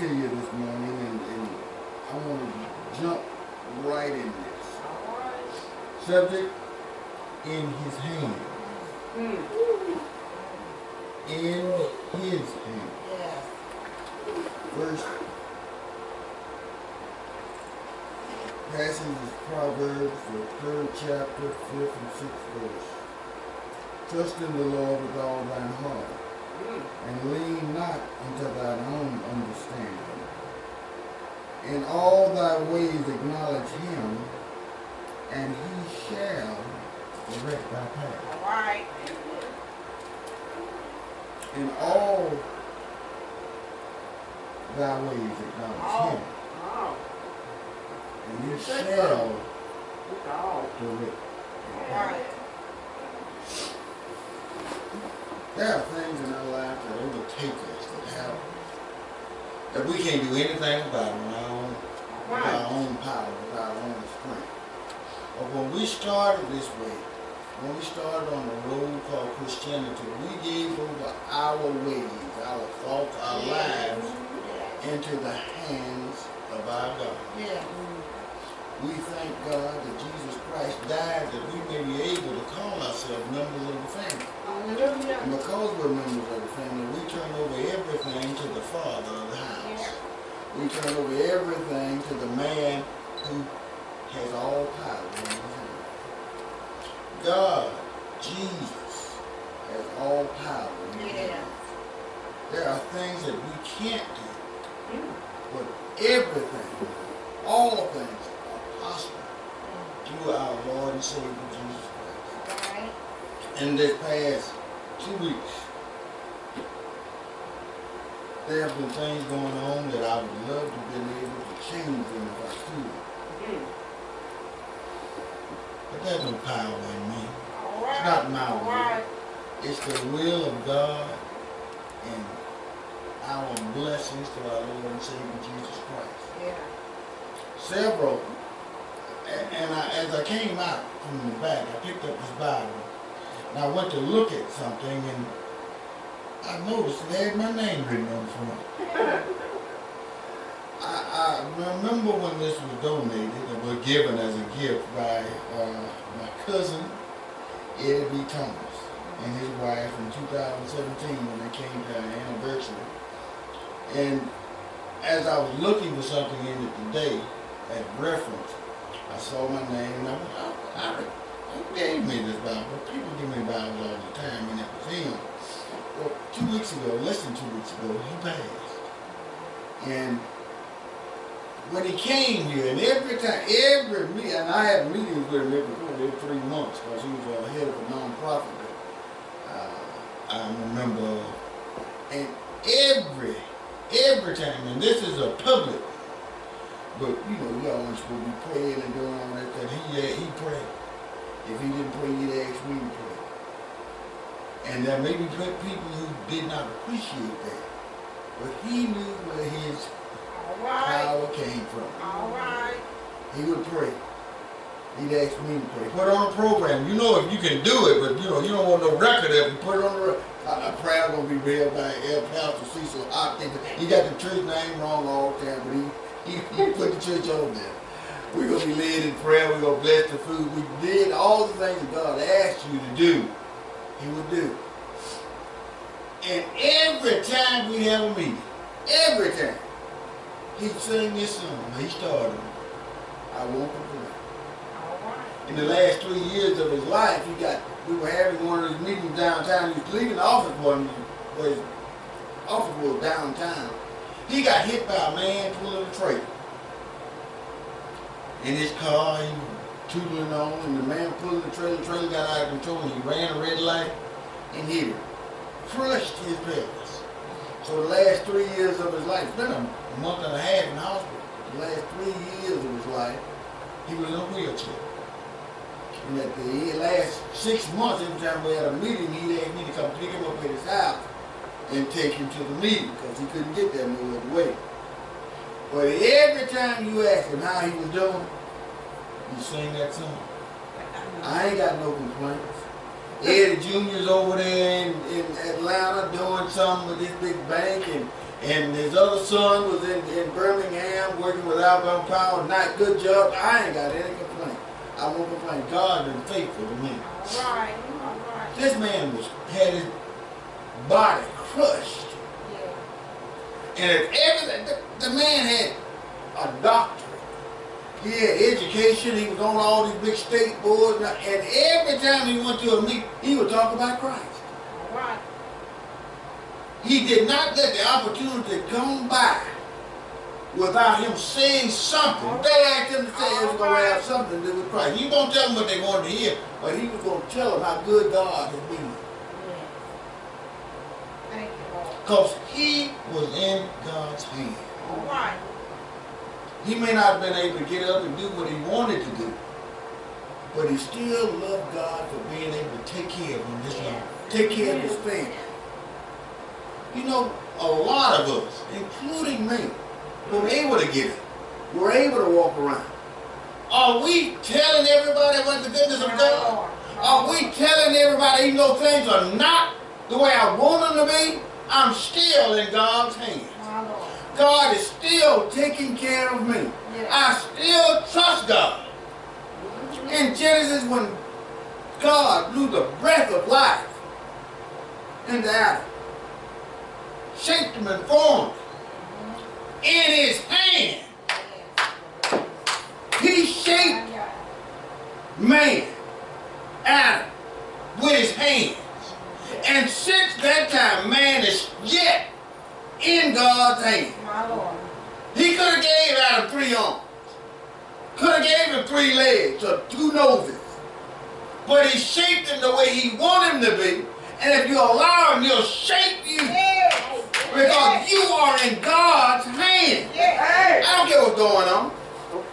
to you this morning, and I want to jump right in this. Subject, in his hand. In his hand. First passage is Proverbs, the 3rd chapter, 5th and 6th verse. Trust in the Lord with all thine heart, and lean not unto thine own understanding. In all thy ways acknowledge him, and he shall direct thy path. All right. In all thy ways acknowledge him, and he shall direct thy path. There are things in our life that overtake us that we can't do anything about with our own power, with our own strength. But when we started this way, when we started on the road called Christianity, we gave over our ways, our thoughts, our lives into the hands of our God. We thank God that Jesus Christ died that we may be able to call ourselves members of the family. And because we're members of the family, we turn over everything to the Father of the house. We turn over everything to the man who has all power in his hand. God, Jesus, has all power in his hand. There are things that we can't do, but everything, all things, possible through our Lord and Savior Jesus Christ. In this past 2 weeks, there have been things going on that I would love to be able to change them if I could. But there's no power in me. It's not my will. It's the will of God and our blessings to our Lord and Savior Jesus Christ. Several. And as I came out from the back, I picked up this Bible, and I went to look at something, and I noticed it had my name written on the front. I remember when this was donated, it was given as a gift by my cousin, Eddie B. Thomas, and his wife in 2017 when they came to our anniversary. And as I was looking for something in it today, as reference, I saw my name, and who gave me this Bible? People give me Bibles all the time, and it was him. Well, 2 weeks ago, less than 2 weeks ago, he passed. And when he came here, and every meeting, and I had meetings with him every 3 months, because he was head of a non-profit. I remember, and every time, and this is a public. But, you know, y'all weren't supposed to be praying and doing all that. He prayed. If he didn't pray, he'd ask me to pray. And there may be people who did not appreciate that. But he knew where his power came from. He would pray. He'd ask me to pray. Put on a program. You know if you can do it, but, you know, you don't want no record of it. Put it on the record. A prayer going to be read by Pastor Cecil, Hopkins. He got the church name wrong all the time, but he put the church on there. We're going to be led in prayer. We're going to bless the food. We did all the things that God asked you to do. He would do. And every time we have a meeting, every time, he'd sing this song. He started, I want to pray. In the last 3 years of his life, we were having one of those meetings downtown. He was leaving the office one, where his office was downtown. He got hit by a man pulling a trailer. In his car, he was tootling on, and the man pulling the trailer got out of control, and he ran a red light and hit him. Crushed his pelvis. So the last 3 years of his life, it's been a month and a half in the hospital. The last 3 years of his life, he was in a wheelchair. And at the last 6 months, every time we had a meeting, he'd ask me to come pick him up at his house and take him to the meeting, because he couldn't get there no other way. But every time you ask him how he was doing, he sing that song. I ain't got no complaints. Eddie Jr.'s over there in Atlanta doing something with this big bank, and And his other son was in Birmingham working with Alabama Power. Not good job. I ain't got any complaint. I won't complain. God been faithful to me. All right. This man had his body crushed. Yeah. And if everything, the man had a doctorate. He had education. He was on all these big state boards. And every time he went to a meeting, he would talk about Christ. All right. He did not let the opportunity come by without him saying something. They asked him to say it was going to have something to do with Christ. He won't tell them what they wanted to hear, but he was going to tell them how good God had been. Yes. Thank you, Lord. Because he was in God's hand. All right. He may not have been able to get up and do what he wanted to do, but he still loved God for being able to take care of him this long. Take care of his family. You know, a lot of us, including me, were able to get it. We're able to walk around. Are we telling everybody about the goodness of God? Are we telling everybody, even though things are not the way I want them to be, I'm still in God's hands. God is still taking care of me. I still trust God. In Genesis, when God blew the breath of life into Adam, shaped him and formed him in his hand. He shaped man, Adam, with his hands. And since that time, man is yet in God's hand. He could have gave Adam 3 arms. Could have gave him 3 legs or 2 noses. But he shaped him the way he wanted him to be. And if you allow him, he'll shape you. Because you are in God's hand. I don't care what's going on.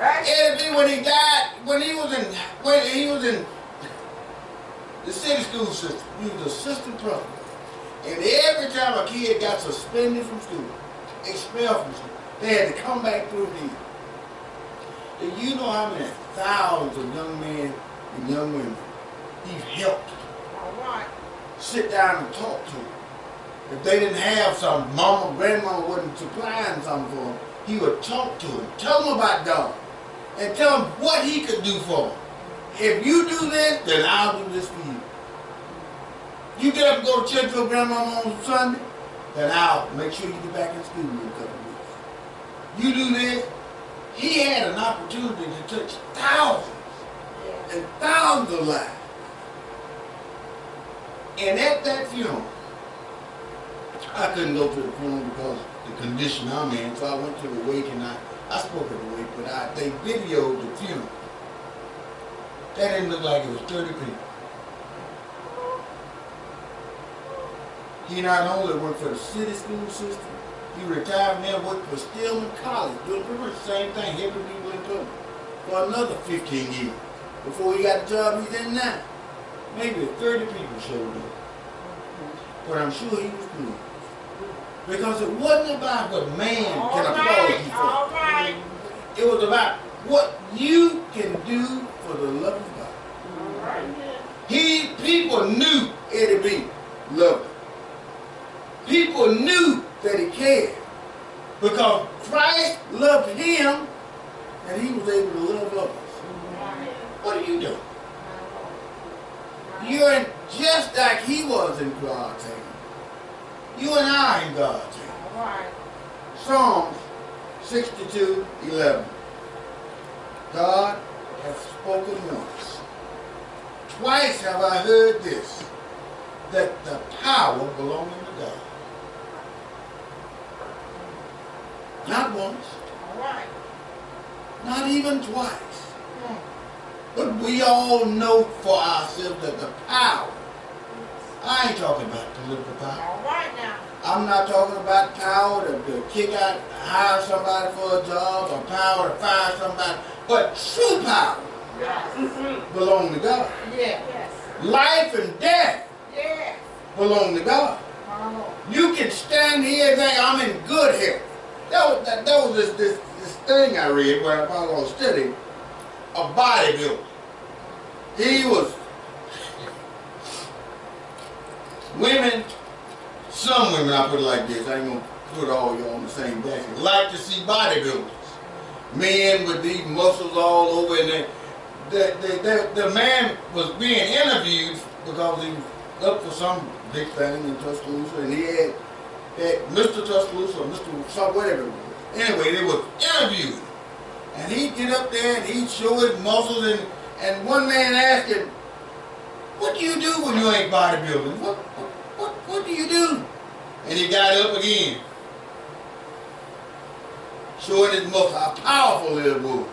Eddie, when he died, when he was in the city school system, he was assistant principal. And every time a kid got suspended from school, expelled from school, they had to come back through him. Do you know how many thousands of young men and young women he's helped sit down and talk to them? If they didn't have some, mama, grandmama wasn't supplying something for them, he would talk to them, tell them about God, and tell them what he could do for them. If you do this, then I'll do this for you. You get up and go to church with grandmama on Sunday, then I'll make sure you get back in school in a couple of weeks. You do this, he had an opportunity to touch thousands and thousands of lives. And at that funeral, I couldn't go to the funeral because of the condition I'm in, so I went to the wake and I spoke at the wake, but they videoed the funeral. That didn't look like it was 30 people. He not only worked for the city school system, he retired and then worked for Stillman College, doing pretty much the same thing, helping people in public, for another 15 years before he got the job he's in now. Maybe 30 people showed up. But I'm sure he was good. Because it wasn't about what man can applaud you for. It was about what you can do for the love of God. People knew Eddie B loved him. People knew that he cared. Because Christ loved him and he was able to love others. What are you doing? You're in just like he was in God's hand. You and I are in God's hand. Psalms 62:11. God hath spoken once. Twice have I heard this, that the power belonging to God. Not once. Not even twice. But we all know for ourselves that the power, I ain't talking about political power. I'm not talking about power to kick out, hire somebody for a job, or power to fire somebody, but true power belong to God. Life and death belong to God. You can stand here and say, I'm in good health. That was this thing I read when I was studying. A bodybuilder. He was women, some women, I put it like this, I ain't gonna put all y'all in the same basket. Like to see bodybuilders. Men with these muscles all over, and the man was being interviewed because he was up for some big thing in Tuscaloosa, and he had Mr. Tuscaloosa or Mr. Some, whatever it was. Anyway, they were interviewed. And he'd get up there and he'd show his muscles, and one man asked him, "What do you do when you ain't bodybuilding? What do you do?" And he got up again, showing his muscles, how powerful it was.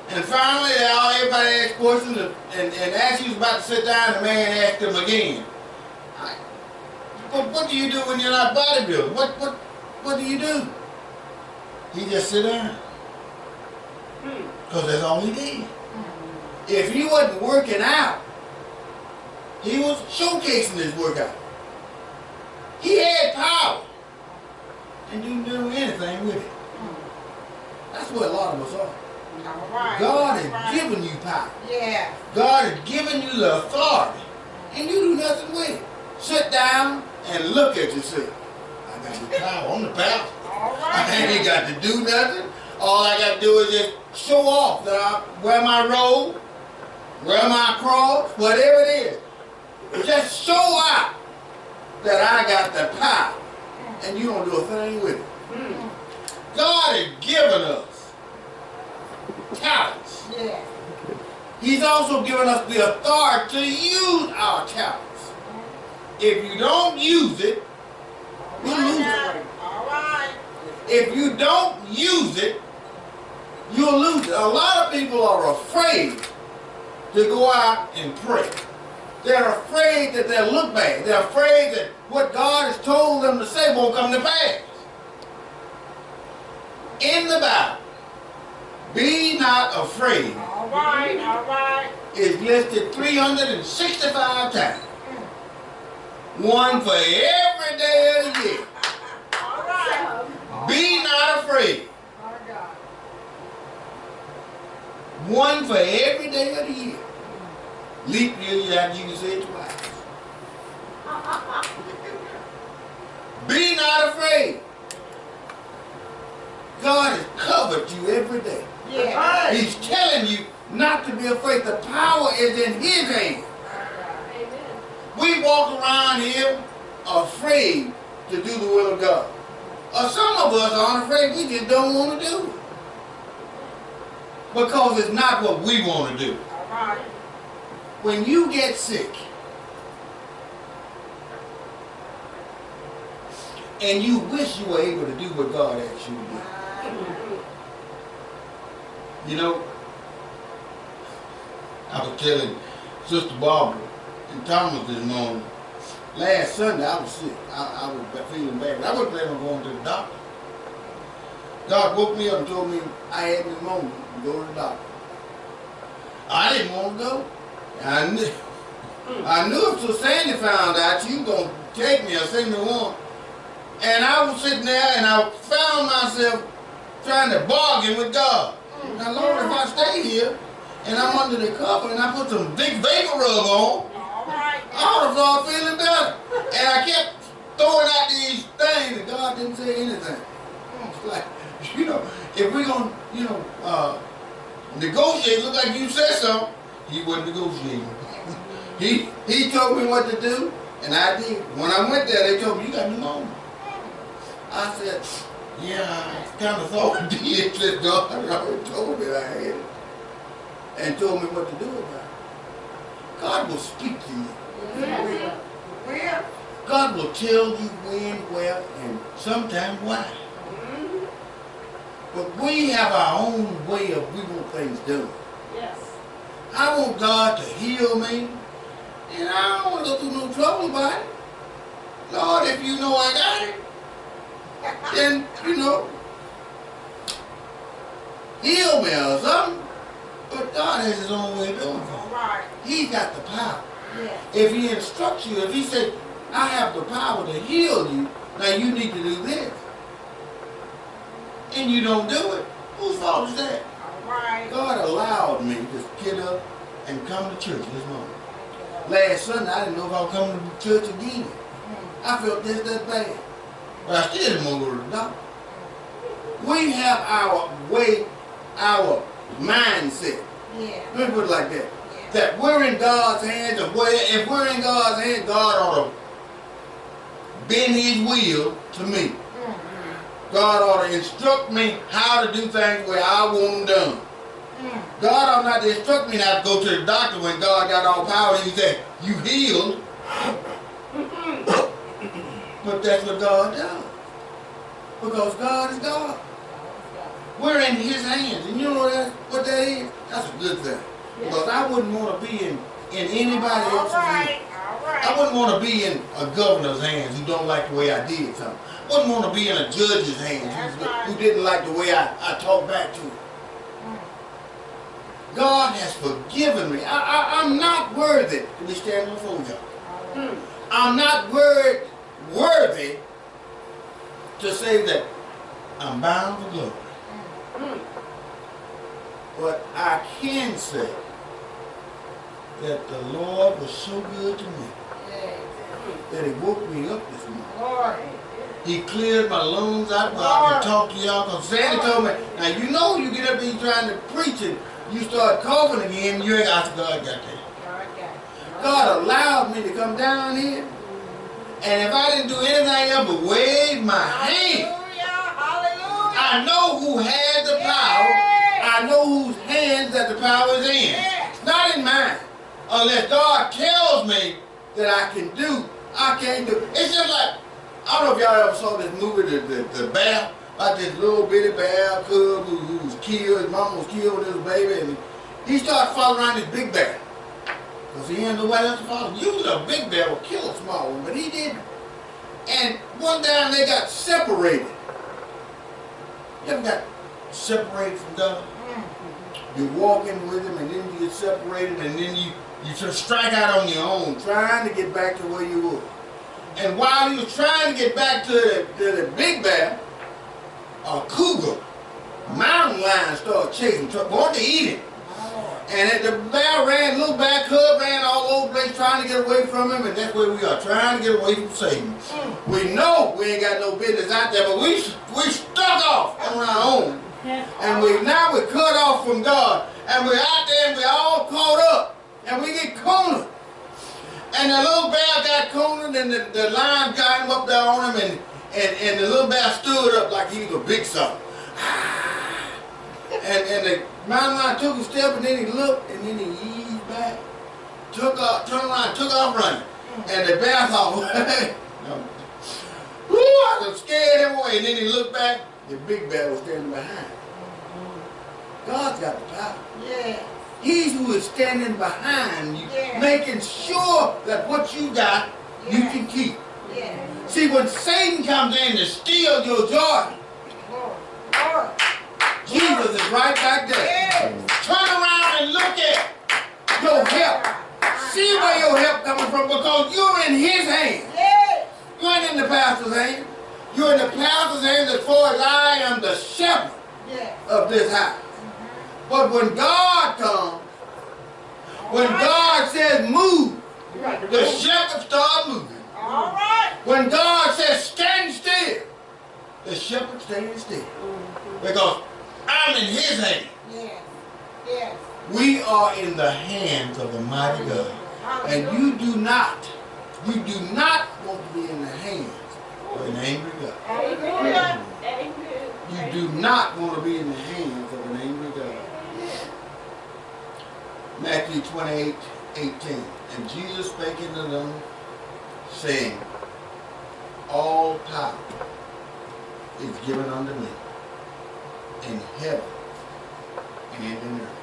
And finally, everybody asked questions, and as he was about to sit down, the man asked him again, what do you do when you're not bodybuilding? What do you do? He just sit down. Because that's all he did. If he wasn't working out, he was showcasing his workout. He had power and didn't do anything with it. That's what a lot of us are. God has given you power. Yeah. God has given you the authority, and you do nothing with it. Sit down and look at yourself. I got the power. I'm the pastor. I ain't got to do nothing. All I got to do is just show off that I wear my robe, wear my cross, whatever it is. Just show out that I got the power, and you don't do a thing with it. God has given us talents. Yeah. He's also given us the authority to use our talents. If you don't use it, you lose it. All right. If you don't use it, you'll lose it. A lot of people are afraid to go out and pray. They're afraid that they'll look bad. They're afraid that what God has told them to say won't come to pass. In the Bible, be not afraid. All right. Is listed 365 times. One for every day of the year. All right. Be not afraid. My God. One for every day of the year. Leap year, you can say it twice. Be not afraid. God has covered you every day. Yeah. He's telling you not to be afraid. The power is in His hand. We walk around here afraid to do the will of God. Or some of us aren't afraid, we just don't want to do it. Because it's not what we want to do. All right. When you get sick, and you wish you were able to do what God asked you to do. You know, I was telling Sister Barbara and Thomas this morning, last Sunday I was sick. I was feeling bad. I wasn't planning on going to the doctor. God woke me up and told me I had pneumonia and go to the doctor. I didn't want to go. I knew if Sister Sandy found out, she was going to take me or send me one. And I was sitting there and I found myself trying to bargain with God. Now, Lord, if I stay here and I'm under the cover and I put some big vapor rub on, I ought to start feeling better. And I kept throwing out these things and God didn't say anything. It's like, you know, if we're going to, negotiate, look like you said something, He wasn't negotiating. He told me what to do, and I did. When I went there, they told me, you got pneumonia. I said, yeah, I kind of thought I did. Said God already told me I had it. And told me what to do about it. God will speak to you. Where? God will tell you when, where, and sometimes why. But we have our own way of we want things done. Yes. I want God to heal me, and I don't want to go through no trouble about it. Lord, if you know I got it, then, heal me or something. But God has His own way of doing it. Right. He's got the power. Yes. If He instructs you, if He says, I have the power to heal you, now you need to do this, and you don't do it, whose fault is that? All right. God allowed me to get up and come to church this morning. Last Sunday, I didn't know if I was coming to church again. I felt this, that bad. But I still didn't want to go to the doctor. We have our way, our mindset. Yeah. Let me put it like that. Yeah. That we're in God's hands, and if we're in God's hands, God ought to bend His will to me. God ought to instruct me how to do things where I want them done. God ought not to instruct me not to go to the doctor when God got all power. He said, you healed. But that's what God does. Because God is God. We're in His hands. And you know what that is? That's a good thing. Because I wouldn't want to be in anybody else's hands. I wouldn't want to be in a governor's hands who don't like the way I did something. I wouldn't want to be in a judge's hands who didn't like the way I talked back to him. God has forgiven me. I'm not worthy to be standing before God. I'm not worthy to say that I'm bound for glory. But I can say that the Lord was so good to me that He woke me up this morning. He cleared my lungs out where I can talk to y'all. Because Sandy told me, now you know you get up and you're trying to preach and you start coughing again, you ain't got to God got that. God allowed me to come down here. And if I didn't do anything else but wave my hand, I know who has the power. I know whose hands that the power is in. It's not in mine. Unless God tells me that I can do, I can't do. It's just like, I don't know if y'all ever saw this movie, the bear, about this little bitty bear cub who was killed, his mama was killed with his baby, and he started following around this big bear. Because he had nobody else to follow. Usually a big bear would kill a small one, but he didn't. And one time they got separated. You ever got separated from God? You're walking with him and then you get separated and then you just strike out on your own, trying to get back to where you were. And while he was trying to get back to the big bear, a cougar, mountain lion started chasing, wanted to eat him. And the bear little bear cub ran all over the place trying to get away from him, and that's where we are, trying to get away from Satan. We know we ain't got no business out there, but we stuck off on our own. And now we're cut off from God, and we're out there and we're all caught up, and we get cornered. And the little bear got cornered, and the lion got him up there on him, and the little bear stood up like he was a big something. And the mountain lion took a step, and then he looked, and then he eased back, turned around, took off running. And the bear thought, whoo, I was scared him away. And then he looked back, the big bear was standing behind. God's got the power. Yeah. He's who is standing behind you, making sure that what you got, you can keep. Yeah. See, when Satan comes in to steal your joy, Jesus is right back there. Yes. Turn around and look at your help. See where your help coming from, because you're in His hands. Yes. You ain't in the pastor's hands. You're in the pastor's hands as far as I am the shepherd of this house. But when God comes, when God says move, the shepherd starts moving. All right. When God says stand still, the shepherd stands still. Because I'm in His hands. Yes. Yes. We are in the hands of the mighty God. And you do not want to be in the hands of an angry God. Hallelujah. You do not want to be in the hands of an angry God. Matthew 28:18. And Jesus spake unto them, saying, all power is given unto me in heaven and in earth.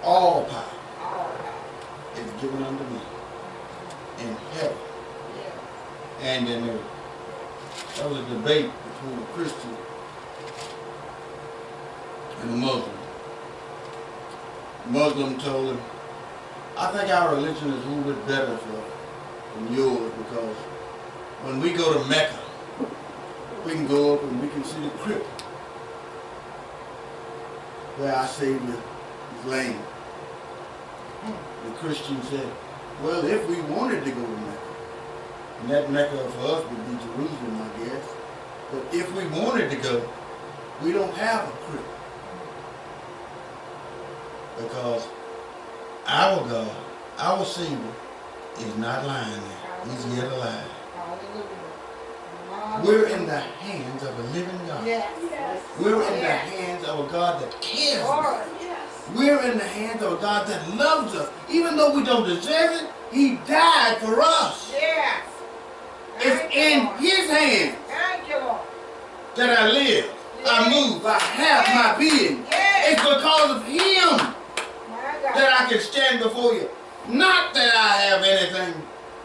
All power is given unto me in heaven and in earth. There was a debate between a Christian and a Muslim. The Muslim told him, I think our religion is a little bit better than yours, because when we go to Mecca, we can go up and we can see the crypt where our Savior is laying. The Christian said, well, if we wanted to go to Mecca, And that Mecca for us would be Jerusalem, I guess. But if we wanted to go, we don't have a crew. Because our God, our Savior, is not lying there. He's yet alive. We're in the hands of a living God. Yes. Yes. We're in the Yes. hands of a God that cares for us. Yes. We're in the hands of a God that loves us. Even though we don't deserve it, He died for us. Yes. It's in His hands Thank you, Lord. that I live, I move, I have my being. Yes. It's because of Him My God. that I can stand before you. Not that I have anything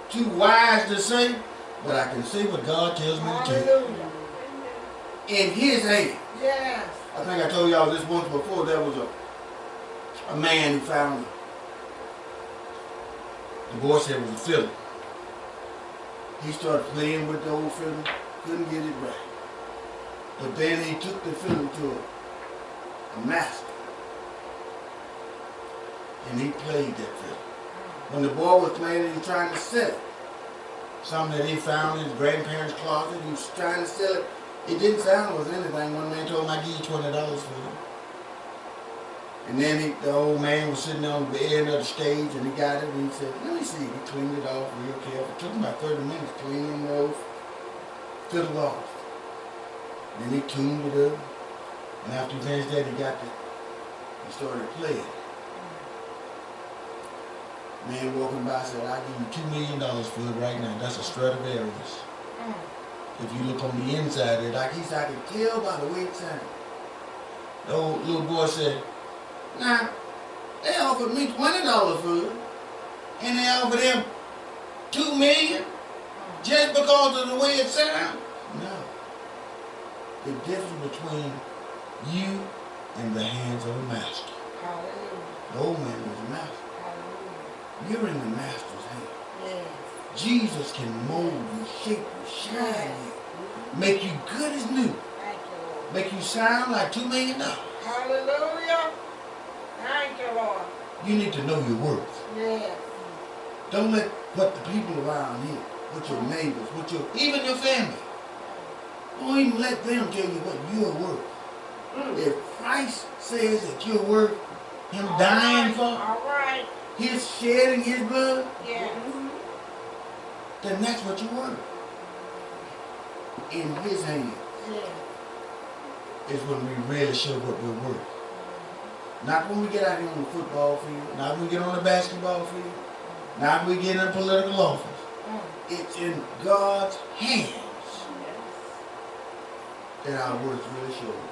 too wise to say, but I can say what God tells me to do. Hallelujah. In His hands. Yes. I think I told y'all this once before. There was a man who found the boy said it was a fiddle. He started playing with the old fiddle, couldn't get it right. But then he took the fiddle to a master, and he played that fiddle. When the boy was playing, he was trying to sell it. Something that he found in his grandparents' closet, he was trying to sell it. It didn't sound worth anything. One man told him, "I'll give you $20 for it." And then the old man was sitting on the end of the stage, and he got it, and he said, "Let me see." He cleaned it off real careful. It took him about 30 minutes cleaning those fiddle off. Then he tuned it up, and after he finished that, he started playing. Man walking by said, "I'll give you $2 million for it right now. That's a Stradivarius." If you look on the inside, he said, "I can tell by the way it sounds." The old little boy said, "Now, they offered me $20 for it, and they offered him $2 million just because of the way it sounds." No. The difference between you and the hands of a master. Hallelujah. The old man was a master. Hallelujah. You're in the master's hand. Yes. Jesus can mold you, shape you, shine you, make you good as new, Thank you, Lord. make you sound like $2 million. Hallelujah. Thank you, Lord. You need to know your worth. Yes. Don't let what the people around here, what your neighbors, even your family, don't even let them tell you what you're worth. If Christ says that you're worth Him dying for, All right. His shedding His blood, Yes. then that's what you're worth. In His hands Yes. is when we really show what we're worth. Not when we get out here on the football field, not when we get on the basketball field, not when we get in political office. It's in God's hands that our worth really shows.